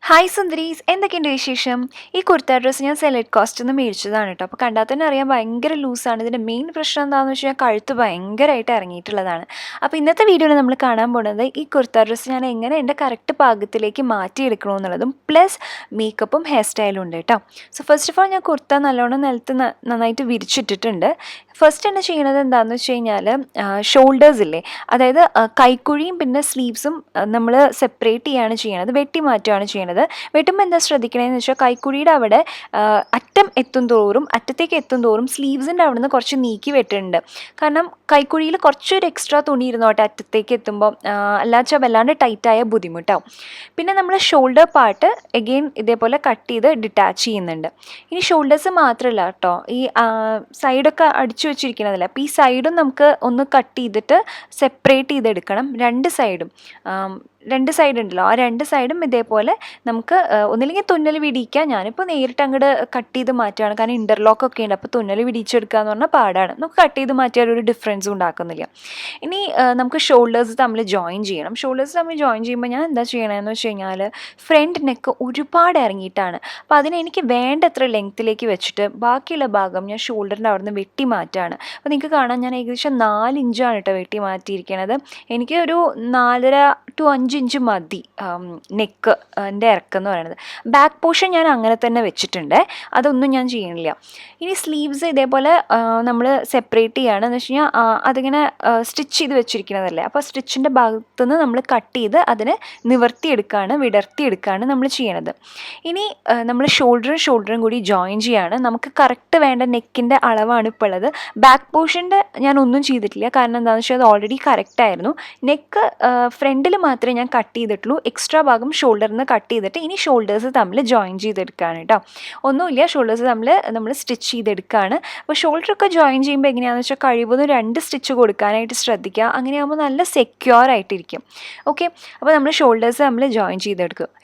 Hi സുന്ദരീസ്, എന്തൊക്കെയുണ്ട് വിശേഷം? ഈ കുർത്ത ഡ്രസ്സ് ഞാൻ സെലക്ട് കോസ്റ്റ് നിന്ന് മേടിച്ചതാണ് കേട്ടോ. അപ്പോൾ കണ്ടാൽ തന്നെ അറിയാൻ ഭയങ്കര ലൂസാണ്. ഇതിൻ്റെ മെയിൻ പ്രശ്നം എന്താണെന്ന് വെച്ച് കഴിഞ്ഞാൽ കഴുത്ത് ഭയങ്കരമായിട്ട് ഇറങ്ങിയിട്ടുള്ളതാണ്. അപ്പോൾ ഇന്നത്തെ വീഡിയോയിൽ നമ്മൾ കാണാൻ പോകുന്നത് ഈ കുർത്ത ഡ്രസ്സ് ഞാൻ എങ്ങനെ എൻ്റെ കറക്റ്റ് പാകത്തിലേക്ക് മാറ്റിയെടുക്കണമെന്നുള്ളതും പ്ലസ് മേക്കപ്പും ഹെയർ സ്റ്റൈലും ഉണ്ട് കേട്ടോ. സോ ഫസ്റ്റ് ഓഫ് ഓൾ ഞാൻ കുർത്ത നല്ലോണം നിലത്ത് നന്നായിട്ട് വിരിച്ചിട്ടിട്ടുണ്ട്. ഫസ്റ്റ് തന്നെ ചെയ്യണത് എന്താണെന്ന് വെച്ച് കഴിഞ്ഞാൽ ഷോൾഡേഴ്സ് ഇല്ലേ, അതായത് കൈക്കുഴിയും പിന്നെ സ്ലീവ്സും നമ്മൾ സെപ്പറേറ്റ് ചെയ്യുകയാണ് ചെയ്യണത്, വെട്ടി മാറ്റുകയാണ് ചെയ്യണത്. വെട്ടുമ്പോൾ എന്താ ശ്രദ്ധിക്കണമെന്ന് വെച്ചാൽ കൈക്കുഴിയുടെ അവിടെ അറ്റത്തേക്ക് എത്തും തോറും സ്ലീവ്സിൻ്റെ അവിടെ നിന്ന് കുറച്ച് നീക്കി വെട്ടുന്നുണ്ട്. കാരണം കൈക്കുഴിയിൽ കുറച്ചൊരു എക്സ്ട്രാ തുണി ഇരുന്നോട്ടെ അറ്റത്തേക്ക് എത്തുമ്പോൾ, അല്ലാച്ചാൽ വല്ലാണ്ട് ടൈറ്റായ ബുദ്ധിമുട്ടാവും. പിന്നെ നമ്മൾ ഷോൾഡർ പാർട്ട് എഗെയിൻ ഇതേപോലെ കട്ട് ചെയ്ത് ഡിറ്റാച്ച് ചെയ്യുന്നുണ്ട്. ഇനി ഷോൾഡേഴ്സ് മാത്രമല്ല കേട്ടോ, ഈ സൈഡൊക്കെ അടിച്ചു വെച്ചിരിക്കുന്നതല്ല, അപ്പോൾ ഈ സൈഡും നമുക്ക് ഒന്ന് കട്ട് ചെയ്തിട്ട് സെപ്പറേറ്റ് ചെയ്തെടുക്കണം. രണ്ട് സൈഡ് ഉണ്ടല്ലോ, ആ രണ്ട് സൈഡും ഇതേപോലെ നമുക്ക് ഒന്നില്ലെങ്കിൽ തുന്നൽ വിടിയിക്കുക. ഞാനിപ്പോൾ നേരിട്ട് അങ്ങോട്ട് കട്ട് ചെയ്ത് മാറ്റുകയാണ്, കാരണം ഇൻ്റർലോക്ക് ഒക്കെ ഉണ്ട്. അപ്പോൾ തുന്നൽ വിടിയിച്ചെടുക്കുക എന്ന് പറഞ്ഞാൽ പാടാണ്. നമുക്ക് കട്ട് ചെയ്ത് മാറ്റിയാൽ ഒരു ഡിഫറൻസും ഉണ്ടാക്കുന്നില്ല. ഇനി നമുക്ക് ഷോൾഡേഴ്സ് തമ്മിൽ ജോയിൻ ചെയ്യണം. ഷോൾഡേഴ്സ് തമ്മിൽ ജോയിൻ ചെയ്യുമ്പോൾ ഞാൻ എന്താ ചെയ്യണമെന്ന് വെച്ച് കഴിഞ്ഞാൽ ഫ്രണ്ട് നെക്ക് ഒരുപാട് ഇറങ്ങിയിട്ടാണ്. അപ്പോൾ അതിന് എനിക്ക് വേണ്ടത്ര ലെങ്ത്തിലേക്ക് വെച്ചിട്ട് ബാക്കിയുള്ള ഭാഗം ഞാൻ ഷോൾഡറിൻ്റെ അവിടെ നിന്ന് വെട്ടി മാറ്റുകയാണ്. അപ്പോൾ നിങ്ങൾക്ക് കാണാം, ഞാൻ ഏകദേശം 4 ഇഞ്ചാണ് കേട്ടോ വെട്ടി മാറ്റിയിരിക്കുന്നത്. എനിക്ക് ഒരു 4.5 to 5 ഇഞ്ച് മതി നെക്ക് എൻ്റെ ഇറക്കം എന്ന് പറയുന്നത്. ബാക്ക് പോർഷൻ ഞാൻ അങ്ങനെ തന്നെ വെച്ചിട്ടുണ്ട്, അതൊന്നും ഞാൻ ചെയ്യണില്ല. ഇനി സ്ലീവ്സ് ഇതേപോലെ നമ്മൾ സെപ്പറേറ്റ് ചെയ്യുകയാണ് എന്ന് വെച്ച് കഴിഞ്ഞാൽ അതിങ്ങനെ സ്റ്റിച്ച് ചെയ്ത് വെച്ചിരിക്കുന്നതല്ലേ, അപ്പോൾ സ്റ്റിച്ചിൻ്റെ ഭാഗത്തുനിന്ന് നമ്മൾ കട്ട് ചെയ്ത് അതിനെ വിടർത്തിയെടുക്കുകയാണ് നമ്മൾ ചെയ്യണത്. ഇനി നമ്മൾ ഷോൾഡറും കൂടി ജോയിൻ ചെയ്യുകയാണ്. നമുക്ക് കറക്റ്റ് വേണ്ട നെക്കിൻ്റെ അളവാണ് ഇപ്പോൾ ഉള്ളത്. ബാക്ക് പോർഷൻ്റെ ഞാൻ ഒന്നും ചെയ്തിട്ടില്ല, കാരണം എന്താണെന്ന് വെച്ചാൽ അത് ഓൾറെഡി കറക്റ്റായിരുന്നു. നെക്ക് ഫ്രണ്ടിൽ മാത്രമേ ഞാൻ കട്ട് ചെയ്തിട്ടുള്ളൂ, എക്സ്ട്രാ ഭാഗം ഷോൾഡറിൽ നിന്ന് കട്ട് ചെയ്തിട്ട് ഇനി ഷോൾഡേഴ്സ് തമ്മിൽ ജോയിൻ ചെയ്തെടുക്കുകയാണ് കേട്ടോ. ഒന്നുമില്ല, ഷോൾഡേഴ്സ് തമ്മിൽ നമ്മൾ സ്റ്റിച്ച് ചെയ്തെടുക്കുകയാണ്. അപ്പോൾ ഷോൾഡറൊക്കെ ജോയിൻ ചെയ്യുമ്പോൾ എങ്ങനെയാണെന്ന് വെച്ചാൽ കഴിവതും 2 സ്റ്റിച്ച് കൊടുക്കാനായിട്ട് ശ്രദ്ധിക്കുക. അങ്ങനെയാകുമ്പോൾ നല്ല സെക്യൂർ ആയിട്ടിരിക്കും. ഓക്കെ, അപ്പോൾ നമ്മൾ ഷോൾഡേഴ്സ് തമ്മിൽ ജോയിൻ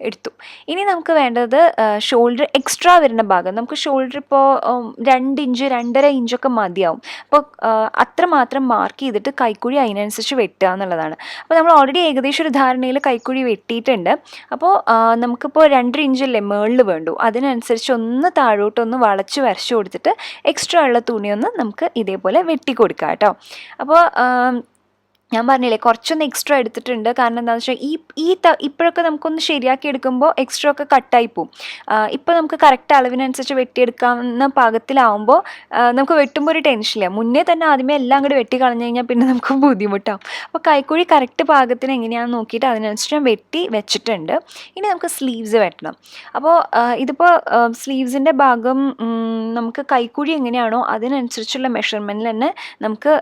എടുത്തു. ഇനി നമുക്ക് വേണ്ടത് ഷോൾഡർ എക്സ്ട്രാ വരുന്ന ഭാഗം. നമുക്ക് ഷോൾഡർ ഇപ്പോൾ 2 ഇഞ്ച് 2.5 ഇഞ്ചൊക്കെ മതിയാവും. അപ്പോൾ അത്രമാത്രം മാർക്ക് ചെയ്തിട്ട് കൈക്കുഴി അതിനനുസരിച്ച് വെട്ടുക എന്നുള്ളതാണ്. അപ്പോൾ നമ്മൾ ഓൾറെഡി ഏകദേശം ഒരു ധാരണയിൽ കൈക്കുഴി വെട്ടിയിട്ടുണ്ട്. അപ്പോൾ നമുക്കിപ്പോൾ 2.5 ഇഞ്ചല്ലേ മേളിൽ വേണ്ടു, അതിനനുസരിച്ച് ഒന്ന് താഴോട്ടൊന്ന് വളച്ച് വരച്ചു കൊടുത്തിട്ട് എക്സ്ട്രാ ഉള്ള തുണിയൊന്ന് നമുക്ക് ഇതേപോലെ വെട്ടി കൊടുക്കാം കേട്ടോ. അപ്പോൾ ഞാൻ പറഞ്ഞില്ലേ, കുറച്ചൊന്ന് എക്സ്ട്രാ എടുത്തിട്ടുണ്ട്. കാരണം എന്താണെന്ന് വെച്ചാൽ ഇപ്പോഴൊക്കെ നമുക്കൊന്ന് ശരിയാക്കി എടുക്കുമ്പോൾ എക്സ്ട്രാ ഒക്കെ കട്ടായി പോവും. ഇപ്പോൾ നമുക്ക് കറക്റ്റ് അളവിനനുസരിച്ച് വെട്ടിയെടുക്കാവുന്ന പാകത്തിലാവുമ്പോൾ നമുക്ക് വെട്ടുമ്പോൾ ഒരു ടെൻഷനില്ല. മുന്നേ തന്നെ ആദ്യമേ എല്ലാം അങ്ങോട്ട് വെട്ടി കളഞ്ഞു കഴിഞ്ഞാൽ പിന്നെ നമുക്ക് ബുദ്ധിമുട്ടാവും. അപ്പോൾ കൈക്കുഴി കറക്റ്റ് പാകത്തിന് എങ്ങനെയാണെന്ന് നോക്കിയിട്ട് അതിനനുസരിച്ച് ഞാൻ വെട്ടി വെച്ചിട്ടുണ്ട്. ഇനി നമുക്ക് സ്ലീവ്സ് വെട്ടണം. അപ്പോൾ ഇതിപ്പോൾ സ്ലീവ്സിൻ്റെ ഭാഗം നമുക്ക് കൈക്കുഴി എങ്ങനെയാണോ അതിനനുസരിച്ചുള്ള മെഷർമെൻറ്റിൽ തന്നെ നമുക്ക്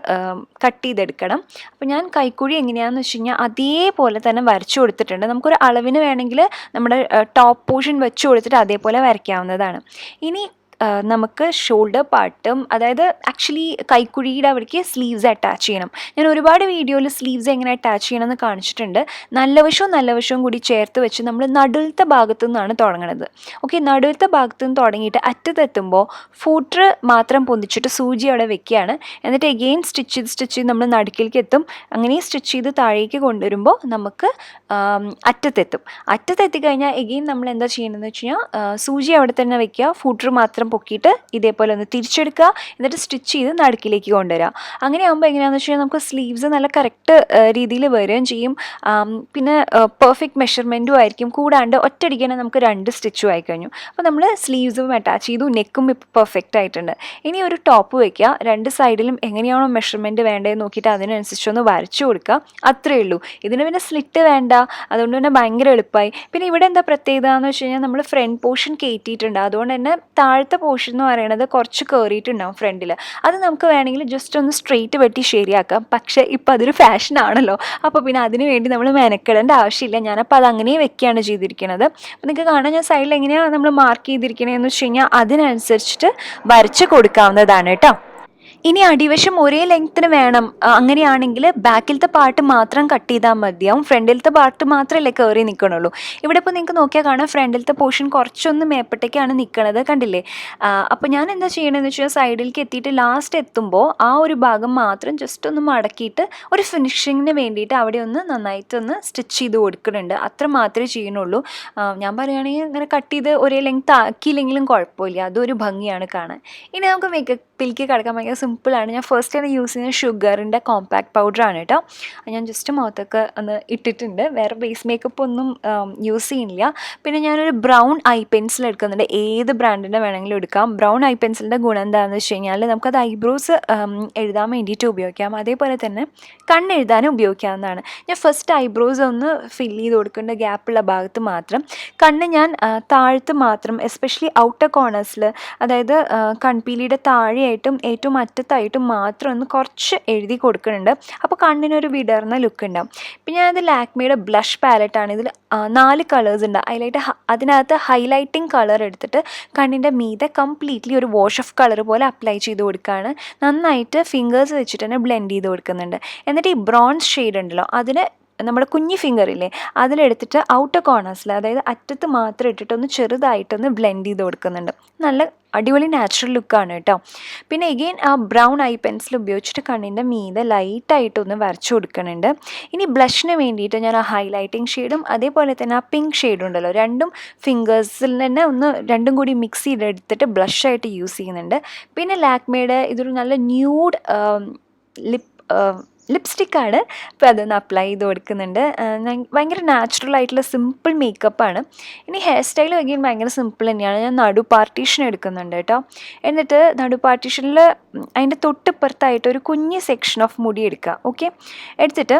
കട്ട് ചെയ്തെടുക്കണം. അപ്പോൾ ഞാൻ കൈക്കുഴി എങ്ങനെയാണെന്ന് വെച്ച് കഴിഞ്ഞാൽ അതേപോലെ തന്നെ വരച്ചു കൊടുത്തിട്ടുണ്ട്. നമുക്കൊരു അളവിന് വേണമെങ്കിൽ നമ്മുടെ ടോപ്പ് പോർഷൻ വെച്ച് കൊടുത്തിട്ട് അതേപോലെ വരയ്ക്കാവുന്നതാണ്. ഇനി നമുക്ക് ഷോൾഡർ പാർട്ടും, അതായത് ആക്ച്വലി കൈക്കുഴിയുടെ അവിടേക്ക് സ്ലീവ്സ് അറ്റാച്ച് ചെയ്യണം. ഞാൻ ഒരുപാട് വീഡിയോയിൽ സ്ലീവ്സ് എങ്ങനെ അറ്റാച്ച് ചെയ്യണമെന്ന് കാണിച്ചിട്ടുണ്ട്. നല്ല വശവും കൂടി ചേർത്ത് വെച്ച് നമ്മൾ നടുവിലത്തെ ഭാഗത്തു നിന്നാണ് തുടങ്ങുന്നത്. ഓക്കെ, നടുവിലത്തെ ഭാഗത്തു നിന്ന് തുടങ്ങിയിട്ട് അറ്റത്തെത്തുമ്പോൾ ഫൂട്ടർ മാത്രം പൊന്തിച്ചിട്ട് സൂചി അവിടെ വെക്കുകയാണ്. എന്നിട്ട് എഗെയിൻ സ്റ്റിച്ച് ചെയ്ത് നമ്മൾ നടുക്കിലേക്ക് എത്തും. അങ്ങനെ സ്റ്റിച്ച് ചെയ്ത് താഴേക്ക് കൊണ്ടുവരുമ്പോൾ നമുക്ക് അറ്റത്തെത്തിക്കഴിഞ്ഞാൽ എഗെയിൻ നമ്മൾ എന്താ ചെയ്യണമെന്ന് വെച്ച് കഴിഞ്ഞാൽ സൂചി അവിടെ തന്നെ വെക്കുക, ഫൂട്ടർ മാത്രം പൊക്കിയിട്ട് ഇതേപോലെ ഒന്ന് തിരിച്ചെടുക്കുക, എന്നിട്ട് സ്റ്റിച്ച് ചെയ്ത് നടുക്കിലേക്ക് കൊണ്ടുവരിക. അങ്ങനെയാകുമ്പോൾ എങ്ങനെയാണെന്ന് വെച്ച് കഴിഞ്ഞാൽ നമുക്ക് സ്ലീവ്സ് നല്ല കറക്റ്റ് രീതിയിൽ വരികയും ചെയ്യും. പിന്നെ പെർഫെക്റ്റ് മെഷർമെൻറ്റും ആയിരിക്കും. കൂടാണ്ട് ഒറ്റയടിക്ക് തന്നെ നമുക്ക് 2 സ്റ്റിച്ചും ആയി കഴിഞ്ഞു. അപ്പോൾ നമ്മൾ സ്ലീവ്സും അറ്റാച്ച് ചെയ്തു, നെക്കും ഇപ്പോൾ പെർഫെക്റ്റ് ആയിട്ടുണ്ട്. ഇനി ഒരു ടോപ്പ് വയ്ക്കുക, 2 സൈഡിലും എങ്ങനെയാണോ മെഷർമെൻറ്റ് വേണ്ടതെന്ന് നോക്കിയിട്ട് അതിനനുസരിച്ചൊന്ന് വരച്ചു കൊടുക്കുക. അത്രയേ ഉള്ളൂ. ഇതിന് പിന്നെ സ്ലിറ്റ് വേണ്ട, അതുകൊണ്ട് തന്നെ ഭയങ്കര എളുപ്പമായി. പിന്നെ ഇവിടെ എന്താ പ്രത്യേകത എന്ന് വെച്ച് കഴിഞ്ഞാൽ നമ്മൾ ഫ്രണ്ട് പോർഷൻ കയറ്റിയിട്ടുണ്ട്. അതുകൊണ്ട് തന്നെ താഴത്തെ പോർഷൻ എന്ന് പറയുന്നത് കുറച്ച് കയറിയിട്ടുണ്ടാവും ഫ്രണ്ടിൽ. അത് നമുക്ക് വേണമെങ്കിൽ ജസ്റ്റ് ഒന്ന് സ്ട്രെയിറ്റ് വെട്ടി ശരിയാക്കാം. പക്ഷേ ഇപ്പോൾ അതൊരു ഫാഷനാണല്ലോ, അപ്പോൾ പിന്നെ അതിന് വേണ്ടി നമ്മൾ മെനക്കെടേണ്ട ആവശ്യമില്ല. ഞാനപ്പോൾ അത് അങ്ങനെ വെക്കുകയാണ് ചെയ്തിരിക്കുന്നത്. അപ്പോൾ നിങ്ങൾക്ക് കാണാൻ ഞാൻ സൈഡിൽ എങ്ങനെയാണ് നമ്മൾ മാർക്ക് ചെയ്തിരിക്കണതെന്ന് വെച്ച് കഴിഞ്ഞാൽ അതിനനുസരിച്ചിട്ട് വരച്ച് കൊടുക്കാവുന്നതാണ് കേട്ടോ. ഇനി അടിവശം ഒരേ ലെങ്ത്തിന് വേണം, അങ്ങനെയാണെങ്കിൽ ബാക്കിലത്തെ പാർട്ട് മാത്രം കട്ട് ചെയ്താൽ മതിയാവും, ഫ്രണ്ടിലത്തെ പാർട്ട് മാത്രമല്ലേ കയറി നിൽക്കണുള്ളൂ. ഇവിടെ ഇപ്പോൾ നിങ്ങൾക്ക് നോക്കിയാൽ കാണാം ഫ്രണ്ടിലത്തെ പോർഷൻ കുറച്ചൊന്ന് മേപ്പട്ടേക്കാണ് നിൽക്കണത്, കണ്ടില്ലേ? അപ്പോൾ ഞാൻ എന്താ ചെയ്യണമെന്ന് വെച്ചാൽ സൈഡിലേക്ക് എത്തിയിട്ട് ലാസ്റ്റ് എത്തുമ്പോൾ ആ ഒരു ഭാഗം മാത്രം ജസ്റ്റ് ഒന്ന് മടക്കിയിട്ട് ഒരു ഫിനിഷിങ്ങിന് വേണ്ടിയിട്ട് അവിടെ ഒന്ന് നന്നായിട്ടൊന്ന് സ്റ്റിച്ച് ചെയ്ത് കൊടുക്കുന്നുണ്ട്. അത്ര മാത്രമേ ചെയ്യുന്നുള്ളൂ. ഞാൻ പറയുകയാണെങ്കിൽ അങ്ങനെ കട്ട് ചെയ്ത് ഒരേ ലെങ്ത് ആക്കിയില്ലെങ്കിലും കുഴപ്പമില്ല, അതൊരു ഭംഗിയാണ് കാണാൻ. ഇനി നമുക്ക് മേക്കപ്പിലേക്ക് കിടക്കാൻ ഭയങ്കര സിമ്പിളാണ്. ഞാൻ ഫസ്റ്റ് ആണ് യൂസ് ചെയ്യുന്നത് ഷുഗറിൻ്റെ കോമ്പാക്ട് പൗഡറാണ് കേട്ടോ. ഞാൻ ജസ്റ്റ് മുഖത്തൊക്കെ ഒന്ന് ഇട്ടിട്ടുണ്ട്, വേറെ ബേസ് മേക്കപ്പ് ഒന്നും യൂസ് ചെയ്യുന്നില്ല. പിന്നെ ഞാനൊരു ബ്രൗൺ ഐ പെൻസിൽ എടുക്കുന്നുണ്ട്, ഏത് ബ്രാൻഡിൻ്റെ വേണമെങ്കിലും എടുക്കാം. ബ്രൗൺ ഐ പെൻസിലിൻ്റെ ഗുണം എന്താണെന്ന് വെച്ച് കഴിഞ്ഞാൽ നമുക്കത് ഐബ്രോസ് എഴുതാൻ വേണ്ടിയിട്ട് ഉപയോഗിക്കാം, അതേപോലെ തന്നെ കണ്ണെഴുതാനും ഉപയോഗിക്കാവുന്നതാണ്. ഞാൻ ഫസ്റ്റ് ഐബ്രോസ് ഒന്ന് ഫില്ല് ചെയ്ത് കൊടുക്കേണ്ട ഗ്യാപ്പുള്ള ഭാഗത്ത് മാത്രം, കണ്ണ് ഞാൻ താഴത്ത് മാത്രം, എസ്പെഷ്യലി ഔട്ടർ കോർണേഴ്സിൽ, അതായത് കൺപീലിയുടെ താഴെയായിട്ടും ഏറ്റവും അറ്റത്തായിട്ടും മാത്രം ഒന്ന് കുറച്ച് എഴുതി കൊടുക്കുന്നുണ്ട്. അപ്പോൾ കണ്ണിനൊരു വിടർന്ന ലുക്ക് ഉണ്ടാവും. പിന്നെ ഞാനത് ലാക്മിയുടെ ബ്ലഷ് പാലറ്റാണ്. ഇതിൽ 4 കളേഴ്സ് ഉണ്ട്. അതിനകത്ത് ഹൈലൈറ്റിംഗ് കളർ എടുത്തിട്ട് കണ്ണിൻ്റെ മീതെ കംപ്ലീറ്റ്ലി ഒരു വാഷ് ഓഫ് കളർ പോലെ അപ്ലൈ ചെയ്ത് കൊടുക്കുകയാണ്. നന്നായിട്ട് ഫിംഗേഴ്സ് വെച്ചിട്ട് തന്നെ ബ്ലെൻഡ് ചെയ്ത് കൊടുക്കുന്നുണ്ട്. എന്നിട്ട് ഈ ബ്രോൺസ് ഷെയ്ഡ് ഉണ്ടല്ലോ, അതിന് നമ്മുടെ കുഞ്ഞി ഫിംഗറില്ലേ അതിലെടുത്തിട്ട് ഔട്ടർ കോർണേഴ്സിൽ, അതായത് അറ്റത്ത് മാത്രം ഇട്ടിട്ട് ഒന്ന് ചെറുതായിട്ടൊന്ന് ബ്ലെൻഡ് ചെയ്ത് കൊടുക്കുന്നുണ്ട്. നല്ല അടിപൊളി നാച്ചുറൽ ലുക്കാണ് കേട്ടോ. പിന്നെ എഗെയിൻ ആ ബ്രൗൺ ഐ പെൻസിൽ ഉപയോഗിച്ചിട്ട് കണ്ണിൻ്റെ മീതെ ലൈറ്റായിട്ടൊന്ന് വരച്ചു കൊടുക്കുന്നുണ്ട്. ഇനി ബ്ലഷിന് വേണ്ടിയിട്ട് ഞാൻ ആ ഹൈലൈറ്റിംഗ് ഷെയ്ഡും അതേപോലെ തന്നെ ആ പിങ്ക് ഷെയ്ഡും ഉണ്ടല്ലോ, രണ്ടും ഫിംഗേഴ്സിൽ തന്നെ ഒന്ന് രണ്ടും കൂടി മിക്സ് ചെയ്തെടുത്തിട്ട് ബ്ലഷായിട്ട് യൂസ് ചെയ്യുന്നുണ്ട്. പിന്നെ ലാക്മിയുടെ ഇതൊരു നല്ല ന്യൂഡ് ലിപ്സ്റ്റിക്കാണ്. അപ്പോൾ അതൊന്ന് അപ്ലൈ ചെയ്ത് കൊടുക്കുന്നുണ്ട്. ഭയങ്കര നാച്ചുറൽ ആയിട്ടുള്ള സിമ്പിൾ മേക്കപ്പാണ്. ഇനി ഹെയർ സ്റ്റൈൽ വയ്ക്കാൻ ഭയങ്കര സിമ്പിൾ തന്നെയാണ്. ഞാൻ നടു പാർട്ടീഷൻ എടുക്കുന്നുണ്ട് കേട്ടോ. എന്നിട്ട് നടു പാർട്ടീഷനിൽ അതിൻ്റെ തൊട്ടിപ്പുറത്തായിട്ട് ഒരു കുഞ്ഞ് സെക്ഷൻ ഓഫ് മുടി എടുക്കുക. ഓക്കെ, എടുത്തിട്ട്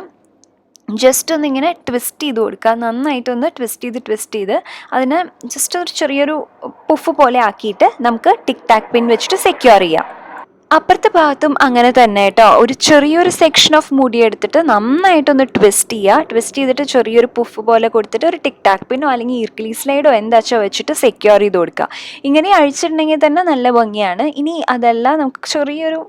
ജസ്റ്റ് ഒന്നിങ്ങനെ ട്വിസ്റ്റ് ചെയ്ത് കൊടുക്കുക. നന്നായിട്ടൊന്ന് ട്വിസ്റ്റ് ചെയ്ത് അതിന് ജസ്റ്റ് ഒരു ചെറിയൊരു പുഫ് പോലെ ആക്കിയിട്ട് നമുക്ക് ടിക് ടാക്ക് പിൻ വെച്ചിട്ട് സെക്യൂർ ചെയ്യാം. അപ്പുറത്തെ ഭാഗത്തും അങ്ങനെ തന്നെ കേട്ടോ. ഒരു ചെറിയൊരു സെക്ഷൻ ഓഫ് മുടി എടുത്തിട്ട് നന്നായിട്ടൊന്ന് ട്വിസ്റ്റ് ചെയ്തിട്ട് ചെറിയൊരു പുഫ് പോലെ കൊടുത്തിട്ട് ഒരു ടിക് ടാക്ക് പിന്നോ അല്ലെങ്കിൽ ഈർക്കിലി സ്ലൈഡോ എന്താച്ചോ വെച്ചിട്ട് സെക്യൂർ ചെയ്ത് കൊടുക്കുക. ഇങ്ങനെ അഴിച്ചിട്ടുണ്ടെങ്കിൽ തന്നെ നല്ല ഭംഗിയാണ്. ഇനി അതല്ല നമുക്ക് ചെറിയൊരു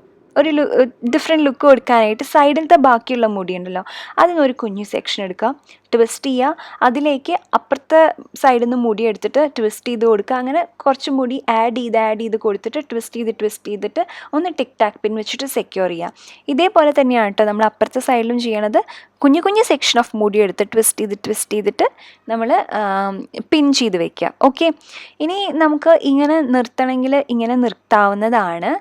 ഡിഫറെൻറ്റ് ലുക്ക് കൊടുക്കാനായിട്ട് സൈഡിലത്തെ ബാക്കിയുള്ള മുടി ഉണ്ടല്ലോ, അതിനൊരു കുഞ്ഞു സെക്ഷൻ എടുക്കുക, ട്വിസ്റ്റ് ചെയ്യുക, അതിലേക്ക് അപ്പുറത്തെ സൈഡിൽ നിന്ന് മുടി എടുത്തിട്ട് ട്വിസ്റ്റ് ചെയ്ത് കൊടുക്കുക. അങ്ങനെ കുറച്ച് മുടി ആഡ് ചെയ്ത് കൊടുത്തിട്ട് ട്വിസ്റ്റ് ചെയ്തിട്ട് ഒന്ന് ടിക് ടാക്ക് പിൻ വെച്ചിട്ട് സെക്യൂർ ചെയ്യുക. ഇതേപോലെ തന്നെയാണ് കേട്ടോ നമ്മൾ അപ്പുറത്തെ സൈഡിലും ചെയ്യണത്. കുഞ്ഞു സെക്ഷൻ ഓഫ് മുടി എടുത്ത് ട്വിസ്റ്റ് ചെയ്തിട്ട് നമ്മൾ പിൻ ചെയ്ത് വെക്കുക. ഓക്കെ, ഇനി നമുക്ക് ഇങ്ങനെ നിർത്തണമെങ്കിൽ ഇങ്ങനെ നിർത്താവുന്നതാണ്.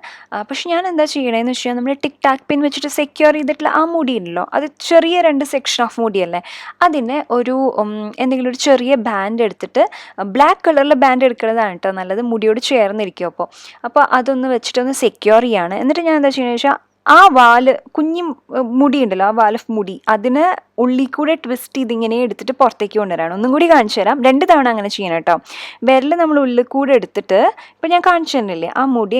പക്ഷെ ഞാൻ എന്താ ചെയ്യണതെന്ന് വെച്ചാൽ നമ്മൾ ടിക് ടാക്ക് പിൻ വെച്ചിട്ട് സെക്യൂർ ചെയ്തിട്ടുള്ള ആ മുടി ഉണ്ടല്ലോ, അത് ചെറിയ 2 സെക്ഷൻ ഓഫ് മുടിയല്ലേ, അതിന് ഒരു എന്തെങ്കിലും ഒരു ചെറിയ ബാൻഡ് എടുത്തിട്ട്, ബ്ലാക്ക് കളറിലെ ബാൻഡ് എടുക്കുന്നതാണ് കേട്ടോ നല്ലത്, മുടിയോട് ചേർന്നിരിക്കും. അപ്പോൾ അതൊന്ന് വെച്ചിട്ടൊന്ന് സെക്യൂർ ചെയ്യാണ്. എന്നിട്ട് ഞാൻ എന്താ ചെയ്യുന്നത് വെച്ചാൽ ആ വാല് കുഞ്ഞി മുടി ഉണ്ടല്ലോ, ആ വാൽ ഓഫ് മുടി അതിന് ഉള്ളിൽ കൂടെ ട്വിസ്റ്റ് ചെയ്ത് ഇങ്ങനെ എടുത്തിട്ട് പുറത്തേക്ക് കൊണ്ടുവരാണ്. ഒന്നും കൂടി കാണിച്ചു തരാം. 2 തവണ അങ്ങനെ ചെയ്യണം കേട്ടോ. വിരൽ നമ്മൾ ഉള്ളിൽ കൂടെ എടുത്തിട്ട്, ഇപ്പം ഞാൻ കാണിച്ചു തന്നില്ലേ, ആ മുടി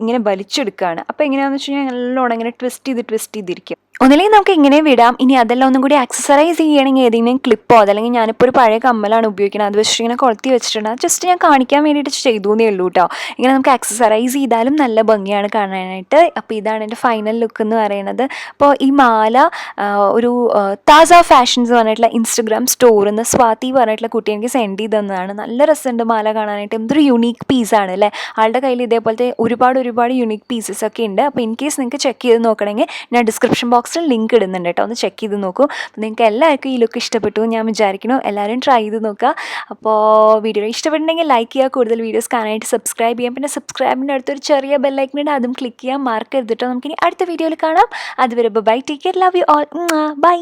ഇങ്ങനെ വലിച്ചെടുക്കുകയാണ്. അപ്പോൾ എങ്ങനെയാണെന്ന് വെച്ച് കഴിഞ്ഞാൽ നല്ലോണം ഇങ്ങനെ ട്വിസ്റ്റ് ചെയ്തിരിക്കും. ഒന്നില്ലെങ്കിൽ നമുക്ക് ഇങ്ങനെ വിടാം. ഇനി അതെല്ലാം ഒന്നും കൂടി എക്സസൈസ് ചെയ്യണമെങ്കിൽ ഏതെങ്കിലും ക്ലിപ്പോ അതല്ലെങ്കിൽ ഞാനിപ്പോൾ ഒരു പഴയ കമ്മലാണ് ഉപയോഗിക്കുന്നത്, അത് വെച്ചിട്ട് ഇങ്ങനെ കൊളുത്തി വെച്ചിട്ടുണ്ട്. അത് ജസ്റ്റ് ഞാൻ കാണിക്കാൻ വേണ്ടിയിട്ട് ചെയ്തു എന്നേ ഉള്ളൂ കേട്ടോ. ഇങ്ങനെ നമുക്ക് എക്സസൈസ് ചെയ്താലും നല്ല ഭംഗിയാണ് കാണാനായിട്ട്. അപ്പോൾ ഇതാണ് എൻ്റെ ഫൈനൽ ലുക്ക് എന്ന് പറയുന്നത്. അപ്പോൾ ഈ മാല ഒരു താസ ഫാഷൻസ് പറഞ്ഞിട്ടുള്ള ഇൻസ്റ്റഗ്രാം സ്റ്റോറിൽ നിന്ന് സ്വാതി പറഞ്ഞിട്ടുള്ള കുട്ടി എനിക്ക് സെൻഡ് ചെയ്ത് തന്നതാണ്. നല്ല രസമുണ്ട് മാല കാണാനായിട്ട്. എന്തൊരു യുണീക്ക് പീസാണ് അല്ലേ. ആളുടെ കയ്യിൽ ഇതേപോലത്തെ ഒരുപാട് യുണീക്ക് പീസസ് ഒക്കെ ഉണ്ട്. അപ്പോൾ ഇൻ കേസ് നിങ്ങൾക്ക് ചെക്ക് ചെയ്ത് നോക്കണമെങ്കിൽ ഞാൻ ഡിസ്ക്രിപ്ഷൻ ബോക്സിൽ ലിങ്ക് ഇടുന്നുണ്ട് കേട്ടോ, ഒന്ന് ചെക്ക് ചെയ്ത് നോക്കൂ. അപ്പോൾ നിങ്ങൾക്ക് എല്ലാവർക്കും ഈ ലുക്ക് ഇഷ്ടപ്പെട്ടു ഞാൻ വിചാരിക്കുന്നു. എല്ലാവരും ട്രൈ ചെയ്ത് നോക്കുക. അപ്പോൾ വീഡിയോ ഇഷ്ടപ്പെട്ടുണ്ടെങ്കിൽ ലൈക്ക് ചെയ്യുക, കൂടുതൽ വീഡിയോസ് കാണാനായിട്ട് സബ്സ്ക്രൈബ് ചെയ്യാം. പിന്നെ സബ്സ്ക്രൈബിൻ്റെ അടുത്തൊരു ചെറിയ ബെല്ലൈക്കനുണ്ട്, അതും ക്ലിക്ക് ചെയ്യാൻ മറക്കരുത് കേട്ടോ. നമുക്കിനി അടുത്ത വീഡിയോയിൽ കാണാം. അതുവരെ bye, take care, love you all, by.